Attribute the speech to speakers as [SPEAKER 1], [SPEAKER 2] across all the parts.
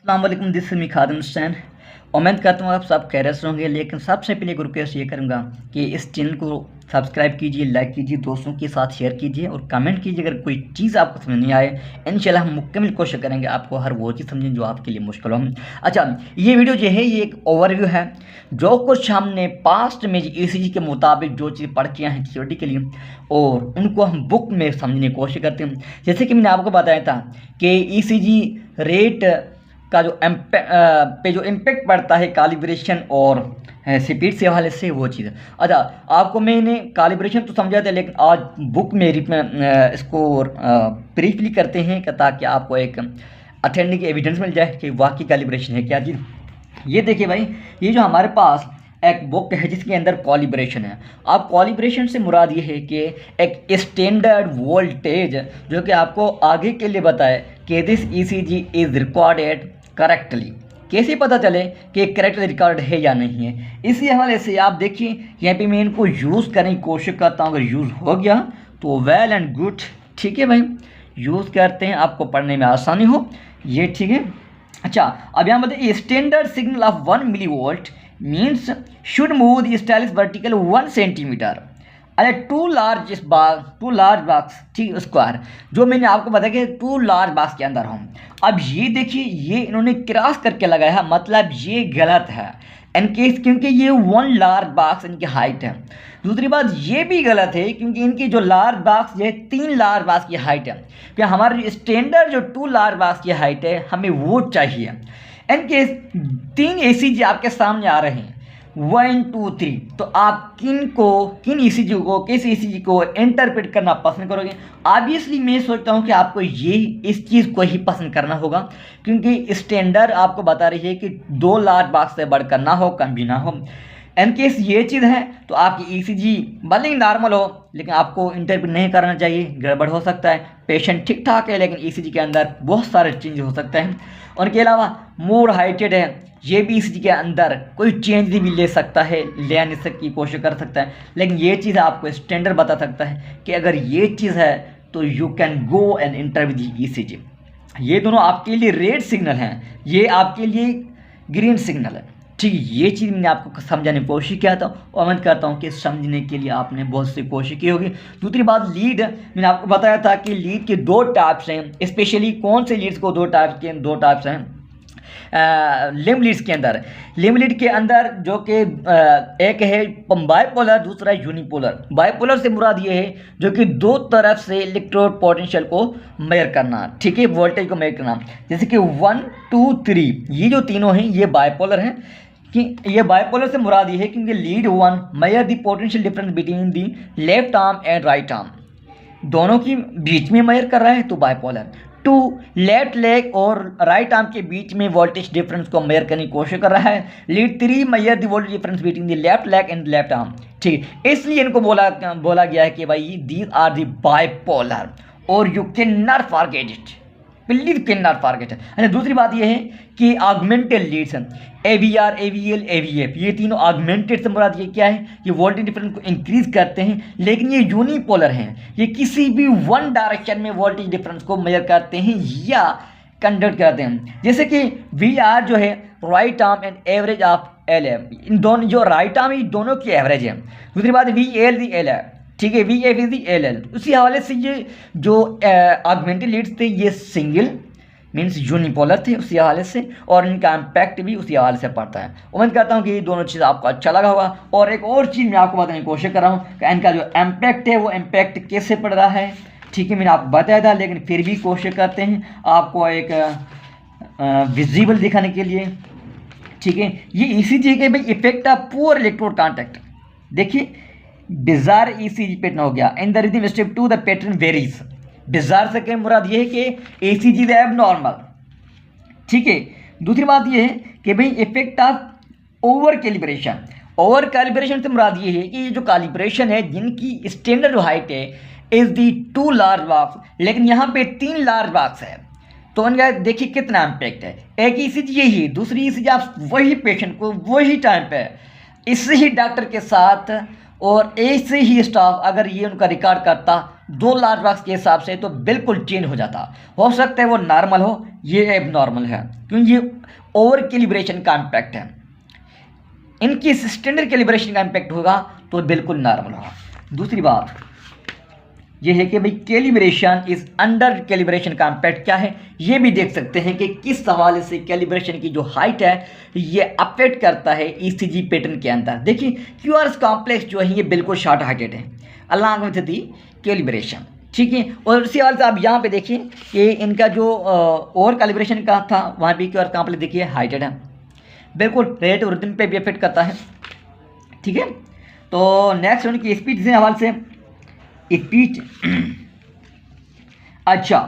[SPEAKER 1] अस्सलाम वालेकुम, this is me खादिम हुसैन। उम्मीद करता हूँ आप सब खैरियत से होंगे। लेकिन सबसे पहले एक रिक्वेस्ट ये करूँगा कि इस चैनल को सब्सक्राइब कीजिए, लाइक कीजिए, दोस्तों के साथ शेयर कीजिए और कमेंट कीजिए अगर कोई चीज़ आपको समझ नहीं आए। इंशाल्लाह हम मुकम्मल कोशिश करेंगे आपको हर वो चीज़ समझें जो आपके लिए मुश्किल हो। अच्छा, ये वीडियो जो है ये एक ओवरव्यू है। जो कुछ हमने पास्ट में ECG के मुताबिक जो चीज़ पढ़ के हैं थ्योरी के लिए, और उनको हम बुक में समझने की कोशिश करते हैं। जैसे कि मैंने आपको बताया था कि ECG रेट का जो इम्पेक्ट पड़ता है कैलिब्रेशन और स्पीड से हवाले से वो चीज़। अच्छा, आपको मैंने कैलिब्रेशन तो समझा था, लेकिन आज बुक में इसको ब्रीफली करते हैं ताकि आपको एक अथेंटिक एविडेंस मिल जाए कि वाकई कैलिब्रेशन है क्या चीज़। ये देखिए भाई, ये जो हमारे पास एक बुक है जिसके अंदर कॉलिब्रेशन है। अब कॉलिब्रेशन से मुराद ये है कि एक स्टैंडर्ड वोल्टेज जो कि आपको आगे के लिए बताए कि this ECG is recorded correctly. कैसे पता चले कि करेक्ट रिकॉर्ड है या नहीं है, इसी हवाले से आप देखिए यहाँ पे मैं इनको यूज़ करने की कोशिश करता हूँ। अगर यूज़ हो गया तो वेल एंड गुड, ठीक है भाई, यूज़ करते हैं आपको पढ़ने में आसानी हो, ये ठीक है। अच्छा, अब यहाँ बताइए standard signal of 1 millivolt means should move the stylus vertical 1 centimetre. अच्छा, टू लार्ज बॉक्स, ठीक, स्क्वायर, जो मैंने आपको बताया कि 2 लार्ज बॉक्स के अंदर हम। अब ये देखिए, ये इन्होंने क्रॉस करके लगाया है, मतलब ये गलत है इनकेस, क्योंकि ये 1 लार्ज बॉक्स इनकी हाइट है। दूसरी बात ये भी गलत है क्योंकि इनकी जो लार्ज बॉक्स ये 3 लार्ज बॉक्स की हाइट है। क्योंकि हमारे स्टैंडर्ड जो 2 लार्ज बॉक्स की हाइट है हमें वो चाहिए। इनकेस 3 ECG आपके सामने आ रहे हैं 1 2 3, तो आप किन ECG को, किस ECG को इंटरप्रेट करना पसंद करोगे? ऑब्वियसली मैं सोचता हूँ कि आपको इस चीज़ को ही पसंद करना होगा, क्योंकि स्टैंडर्ड आपको बता रही है कि 2 लार्ज बॉक्स से बढ़कर ना हो, कम भी ना हो। इनकेस ये चीज़ है तो आपकी ECG भले ही नॉर्मल हो, लेकिन आपको इंटरप्रेट नहीं करना चाहिए, गड़बड़ हो सकता है। पेशेंट ठीक ठाक है लेकिन ECG के अंदर बहुत सारे चेंज हो सकते हैं। उनके अलावा मोर हाइटेड है, ये भी ECG के अंदर कोई चेंज भी ले सकता है, ले आने की कोशिश कर सकता है। लेकिन ये चीज़ आपको स्टैंडर्ड बता सकता है कि अगर ये चीज़ है तो you can go and inter with ECG। ये दोनों आपके लिए रेड सिग्नल हैं, ये आपके लिए ग्रीन सिग्नल है, ठीक। ये चीज़ मैंने आपको समझाने की कोशिश किया था और उम्मीद करता हूँ कि समझने के लिए आपने बहुत सी कोशिश की होगी। दूसरी बात, लीड, मैंने आपको बताया था कि लीड के 2 टाइप्स हैं। स्पेशली कौन से लीड्स को 2 टाइप्स हैं लिम लीड्स के अंदर। लिम लीड के अंदर जो कि एक है बाइपोलर, दूसरा है यूनिपोलर। बाइपोलर से मुराद ये है जो कि 2 तरफ से इलेक्ट्रोड पोटेंशियल को मेजर करना, ठीक है, वोल्टेज को मेजर करना। जैसे कि 1 2 3, ये जो तीनों हैं ये बाइपोलर हैं। कि ये बाइपोलर से मुराद ये है क्योंकि lead 1 measure the potential difference between the left arm and right arm, दोनों की बीच में मेजर कर रहा है तो बाइपोलर। 2 लेफ्ट लेग और राइट आर्म के बीच में वोल्टेज डिफरेंस को मेजर करने की कोशिश कर रहा है। Lead 3 measure the voltage difference between the left leg and left arm, ठीक। इसलिए इनको बोला गया है कि भाई दीज आर द बाइपोलर और you can not forget it, please can not forget. अच्छा, दूसरी बात यह है कि ऑगमेंटेड लीड्स हैं, AVR AVL AVF, ये तीनों ऑगमेंटेड से मुराद ये क्या है, ये वोल्टेज डिफरेंस को इंक्रीज करते हैं। लेकिन ये यूनिपोलर हैं, ये किसी भी 1 डायरेक्शन में वोल्टेज डिफरेंस को मेजर करते हैं या कंडक्ट करते हैं। जैसे कि VR जो है right arm and average of LM, इन दोनों जो राइट आर्म ये दोनों की एवरेज है। दूसरी बात VL दी L है, ठीक है, VF इज दी LL। उसी हवाले से ये जो ऑगमेंटेड लीड्स थे ये सिंगल मीन्स यूनिपोलर थे उसी हवाले से, और इनका इम्पैक्ट भी उसी हवाले से पड़ता है। उम्मीद करता हूँ कि ये दोनों चीज़ आपको अच्छा लगा होगा। और एक और चीज़ मैं आपको बताने की कोशिश कर रहा हूँ कि इनका जो इम्पैक्ट है वो इम्पैक्ट कैसे पड़ रहा है, ठीक है, मैंने आपको बताया था, लेकिन फिर भी कोशिश करते हैं आपको एक विजिबल दिखाने के लिए, ठीक है। ये ECG के भाई effect of poor electrode contact, देखिए बिजार ECG पैटर्न हो गया in the rhythm step 2 the pattern varies. Bizarre से क्या मुराद ये है कि ECG द एबनॉर्मल, ठीक है। दूसरी बात ये है कि भाई effect of over calibration. Over calibration से मुराद ये है कि ये जो कैलिब्रेशन है जिनकी स्टैंडर्ड हाइट है इज दी 2 लार्ज बॉक्स, लेकिन यहाँ पे 3 लार्ज बॉक्स है, तो उनका देखिए कितना इम्पैक्ट है। एक ECG यही है, दूसरी ECG आप वही पेशेंट को वही टाइम पे इसी ही डॉक्टर के साथ और ऐसे ही स्टाफ अगर ये उनका रिकॉर्ड करता 2 लार्ज बॉक्स के हिसाब से तो बिल्कुल चेंज हो जाता। हो सकता है वो नॉर्मल हो, ये एब नॉर्मल है क्योंकि ये ओवर कैलिब्रेशन का इम्पैक्ट है। इनकी स्टैंडर्ड कैलिब्रेशन का इम्पैक्ट होगा तो बिल्कुल नॉर्मल होगा। दूसरी बात ये है कि भाई कैलिब्रेशन इज अंडर कैलिब्रेशन का इम्पैक्ट क्या है, ये भी देख सकते हैं कि किस हवाले से कैलिब्रेशन की जो हाइट है ये अफेक्ट करता है ईसीजी पैटर्न के अंदर। देखिए क्यूआरएस कॉम्प्लेक्स जो है ये बिल्कुल शॉर्ट हार्टेड है अलॉन्ग विद दी कैलिब्रेशन, ठीक है। और उसी हवाले से आप यहाँ पे देखिए कि इनका जो ओवर कैलिब्रेशन का था वहाँ भी क्यूआरएस कॉम्प्लेक्स देखिए हाइटेड है, बिल्कुल रेट और रिदम पे भी अफेक्ट करता है, ठीक है। तो नेक्स्ट उनकी स्पीड के हवाले से स्पीड अच्छा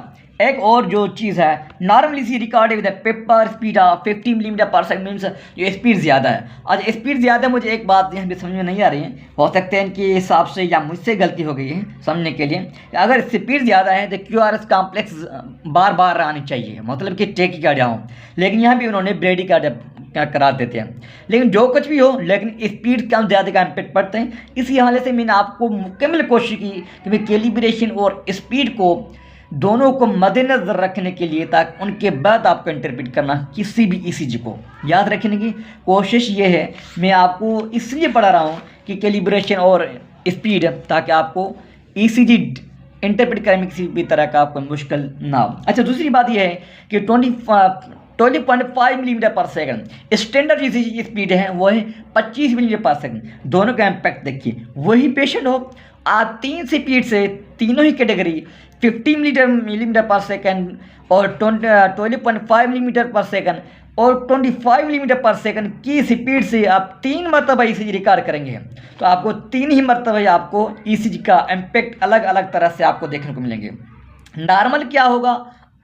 [SPEAKER 1] एक और जो चीज़ है normally see record with paper speed of 50 millimetre per second means जो स्पीड ज़्यादा है। आज स्पीड ज़्यादा मुझे एक बात यहाँ भी समझ में नहीं आ रही है, हो सकता है इनके हिसाब से या मुझसे गलती हो गई है समझने के लिए। अगर स्पीड ज़्यादा है तो क्यूआरएस कॉम्प्लेक्स बार बार आनी चाहिए, मतलब कि टेकी कार्ड हो, लेकिन यहाँ भी उन्होंने ब्रेडी कार्ड करा देते हैं। लेकिन जो कुछ भी हो लेकिन स्पीड कम ज़्यादा का इम्पैक्ट पड़ते हैं। इसी हवाले से मैंने आपको मुकम्मल कोशिश की कि मैं कैलिब्रेशन और स्पीड को दोनों को मद्देनज़र रखने के लिए, ताकि उनके बाद आपको इंटरप्रेट करना किसी भी ईसीजी को याद रखने की कोशिश ये है। मैं आपको इसलिए पढ़ा रहा हूँ कि कैलिब्रेशन और स्पीड, ताकि आपको ईसीजी इंटरप्रेट करने में किसी भी तरह का आपको मुश्किल ना हो। अच्छा दूसरी बात यह है कि 20.5 millimetre per second standard ECG speed है वो है 25 मिलीमीटर पर सेकंड। दोनों का इम्पैक्ट देखिए, वही पेशेंट हो आप 3 स्पीड से तीनों ही कैटेगरी 50 मिलीमीटर पर सेकंड और 20.5 मिलीमीटर पर सेकंड और 25 मिलीमीटर पर सेकंड की स्पीड से आप 3 मरतबा ईसीजी रिकॉर्ड करेंगे तो आपको 3 ही मरतबा आपको ईसीजी का इम्पैक्ट अलग अलग तरह से आपको देखने को मिलेंगे। नॉर्मल क्या होगा,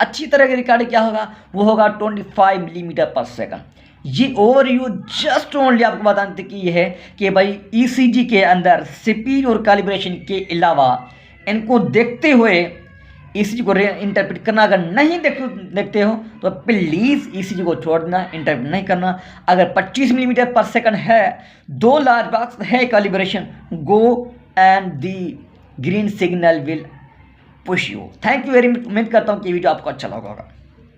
[SPEAKER 1] अच्छी तरह का रिकॉर्ड क्या होगा, वो होगा 25 मिलीमीटर पर सेकंड। ये ओवरव्यू जस्ट ओनली आपको बताते कि ये है कि भाई ईसीजी के अंदर स्पीड और कैलिब्रेशन के अलावा इनको देखते हुए ईसीजी को इंटरप्रेट करना अगर नहीं देखते हो तो प्लीज़ ईसीजी को छोड़ देना, इंटरप्रेट नहीं करना। अगर 25 मिलीमीटर पर सेकंड है, 2 लार्ज बॉक्स है calibration, go and the green signal will push you. Thank you very much. उम्मीद करता हूँ कि वीडियो आपको अच्छा लगा होगा।